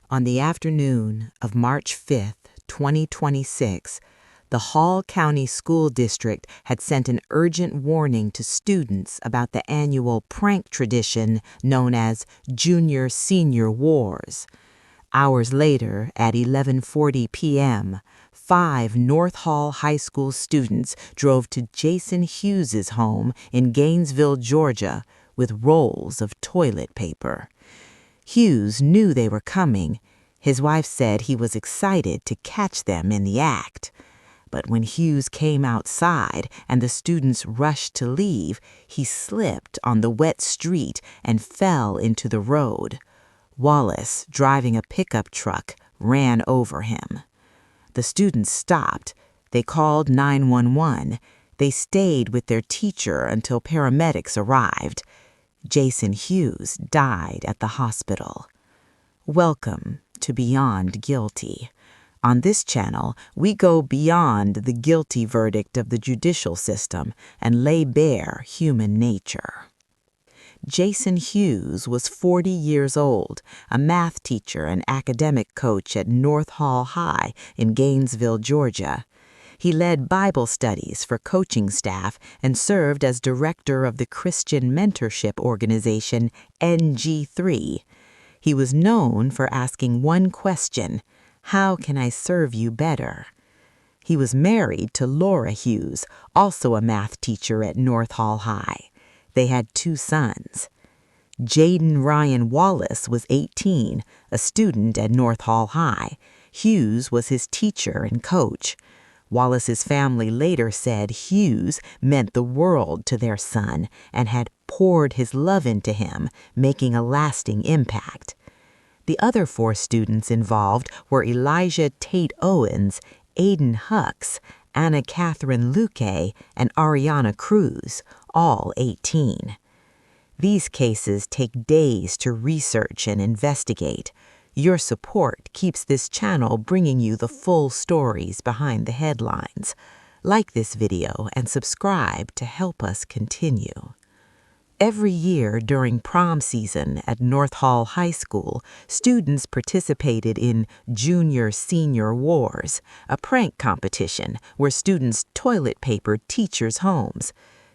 On the afternoon of March 5th, 2026, the Hall County School District had sent an urgent warning to students about the annual prank tradition known as Junior-Senior Wars. Hours later, at 11:40 p.m., 5 North Hall High School students drove to Jason Hughes' home in Gainesville, Georgia, with rolls of toilet paper. Hughes knew they were coming. His wife said he was excited to catch them in the act. But when Hughes came outside and the students rushed to leave, he slipped on the wet street and fell into the road. Wallace, driving a pickup truck, ran over him. The students stopped. They called 911. They stayed with their teacher until paramedics arrived. Jason Hughes died at the hospital. Welcome to Beyond Guilty. On this channel, we go beyond the guilty verdict of the judicial system and lay bare human nature. Jason Hughes was 40 years old, a math teacher and academic coach at North Hall High in Gainesville, Georgia. He led Bible studies for coaching staff and served as director of the Christian mentorship organization NG3. He was known for asking one question: how can I serve you better? He was married to Laura Hughes, also a math teacher at North Hall High. They had 2 sons. Jayden Ryan Wallace was 18, a student at North Hall High. Hughes was his teacher and coach. Wallace's family later said Hughes meant the world to their son and had poured his love into him, making a lasting impact. The other 4 students involved were Elijah Tate Owens, Aiden Hucks, Anna Catherine Luque, and Ariana Cruz, all 18. These cases take days to research and investigate. Your support keeps this channel bringing you the full stories behind the headlines. Like this video and subscribe to help us continue. Every year during prom season at North Hall High School, students participated in Junior-Senior Wars, a prank competition where students toilet papered teachers' homes.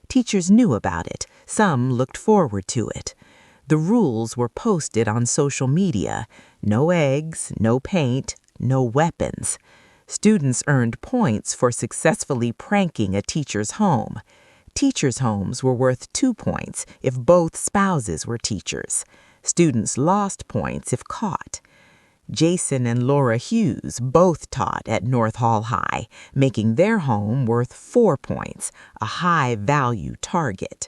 Teachers knew about it. Some looked forward to it. The rules were posted on social media: no eggs, no paint, no weapons. Students earned points for successfully pranking a teacher's home. Teachers' homes were worth 2 points if both spouses were teachers. Students lost points if caught. Jason and Laura Hughes both taught at North Hall High, making their home worth 4 points, a high-value target.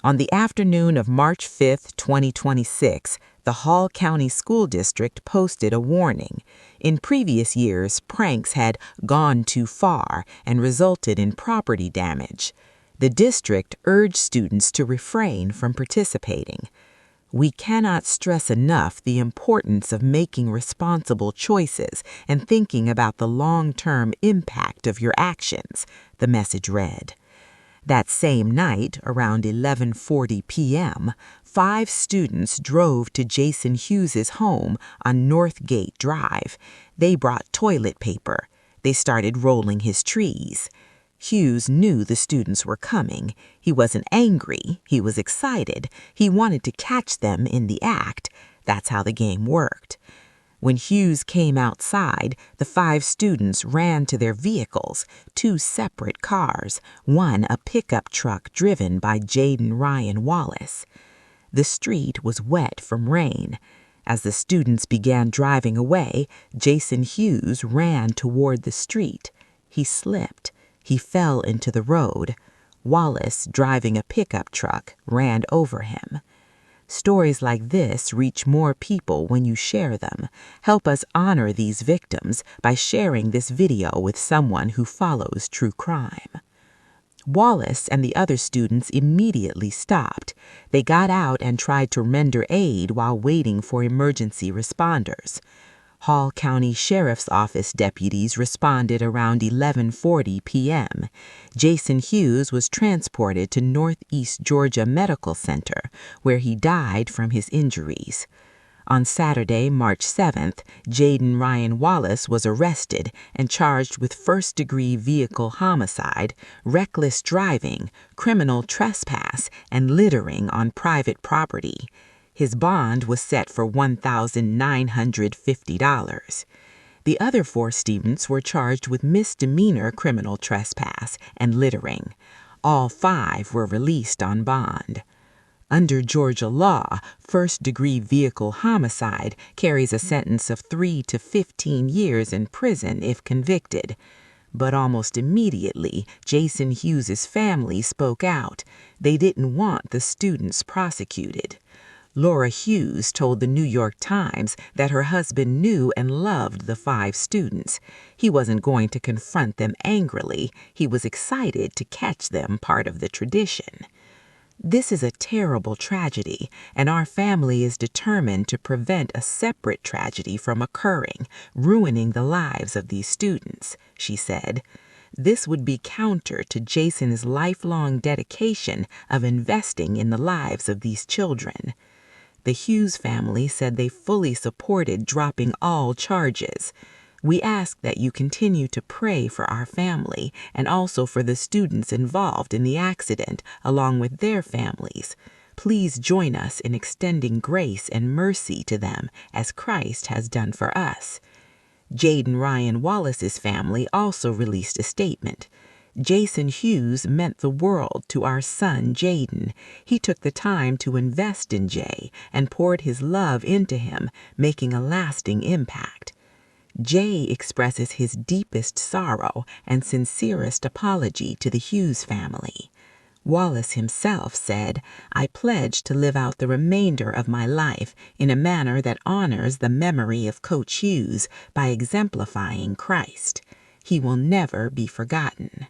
On the afternoon of March 5th, 2026, the Hall County School District posted a warning. In previous years, pranks had gone too far and resulted in property damage. The district urged students to refrain from participating. We cannot stress enough the importance of making responsible choices and thinking about the long-term impact of your actions, the message read. That same night, around 11:40 p.m., 5 students drove to Jason Hughes' home on Northgate Drive. They brought toilet paper. They started rolling his trees. Hughes knew the students were coming. He wasn't angry. He was excited. He wanted to catch them in the act. That's how the game worked. When Hughes came outside, the 5 students ran to their vehicles, 2 separate cars, one a pickup truck driven by Jayden Ryan Wallace. The street was wet from rain. As the students began driving away, Jason Hughes ran toward the street. He slipped. He fell into the road. Wallace, driving a pickup truck, ran over him. Stories like this reach more people when you share them. Help us honor these victims by sharing this video with someone who follows true crime. Wallace and the other students immediately stopped. They got out and tried to render aid while waiting for emergency responders. Hall County Sheriff's Office deputies responded around 11:40 p.m. Jason Hughes was transported to Northeast Georgia Medical Center, where he died from his injuries. On Saturday, March 7th, Jayden Ryan Wallace was arrested and charged with first-degree vehicle homicide, reckless driving, criminal trespass, and littering on private property. His bond was set for $1,950. The other 4 students were charged with misdemeanor criminal trespass and littering. All 5 were released on bond. Under Georgia law, first-degree vehicle homicide carries a sentence of 3 to 15 years in prison if convicted. But almost immediately, Jason Hughes' family spoke out. They didn't want the students prosecuted. Laura Hughes told the New York Times that her husband knew and loved the 5 students. He wasn't going to confront them angrily. He was excited to catch them part of the tradition. This is a terrible tragedy, and our family is determined to prevent a separate tragedy from occurring, ruining the lives of these students, she said. This would be counter to Jason's lifelong dedication of investing in the lives of these children. The Hughes family said they fully supported dropping all charges. We ask that you continue to pray for our family and also for the students involved in the accident, along with their families. Please join us in extending grace and mercy to them as Christ has done for us. Jayden Ryan Wallace's family also released a statement. Jason Hughes meant the world to our son, Jayden. He took the time to invest in Jay and poured his love into him, making a lasting impact. Jay expresses his deepest sorrow and sincerest apology to the Hughes family. Wallace himself said, "I pledge to live out the remainder of my life in a manner that honors the memory of Coach Hughes by exemplifying Christ. He will never be forgotten."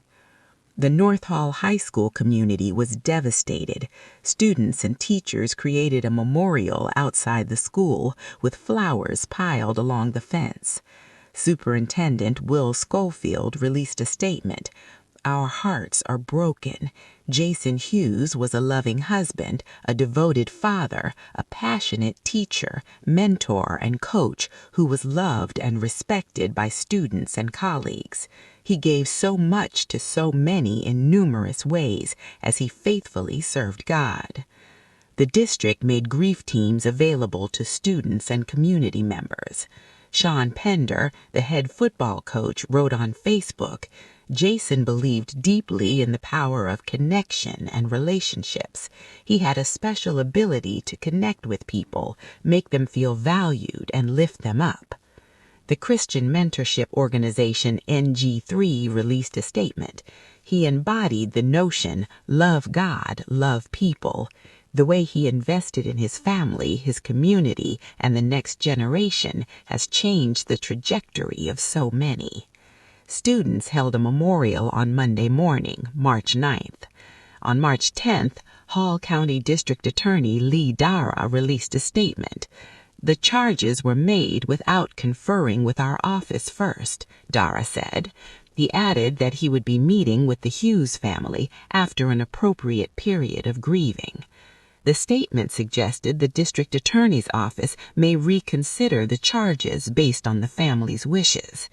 The North Hall High School community was devastated. Students and teachers created a memorial outside the school with flowers piled along the fence. Superintendent Will Schofield released a statement. "Our hearts are broken. Jason Hughes was a loving husband, a devoted father, a passionate teacher, mentor, and coach who was loved and respected by students and colleagues. He gave so much to so many in numerous ways as he faithfully served God." The district made grief teams available to students and community members. Sean Pender, the head football coach, wrote on Facebook, "Jason believed deeply in the power of connection and relationships. He had a special ability to connect with people, make them feel valued, and lift them up." The Christian mentorship organization NG3 released a statement. "He embodied the notion, love God, love people. The way he invested in his family, his community, and the next generation has changed the trajectory of so many." Students held a memorial on Monday morning, March 9th. On March 10th, Hall County District Attorney Lee Dara released a statement. "The charges were made without conferring with our office first," Dara said. He added that he would be meeting with the Hughes family after an appropriate period of grieving. The statement suggested the district attorney's office may reconsider the charges based on the family's wishes.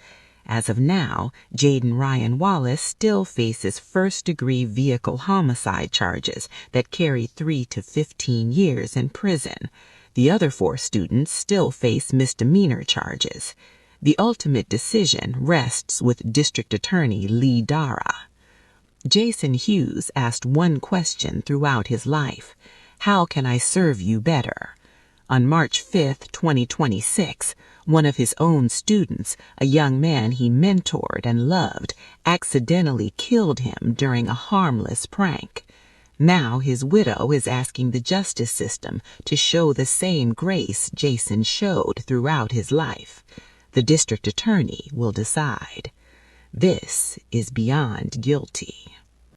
As of now, Jayden Ryan Wallace still faces first-degree vehicle homicide charges that carry 3 to 15 years in prison. The other 4 students still face misdemeanor charges. The ultimate decision rests with District Attorney Lee Dara. Jason Hughes asked one question throughout his life: "How can I serve you better?" On March 5, 2026, one of his own students, a young man he mentored and loved, accidentally killed him during a harmless prank. Now his widow is asking the justice system to show the same grace Jason showed throughout his life. The district attorney will decide. This is Beyond Guilty.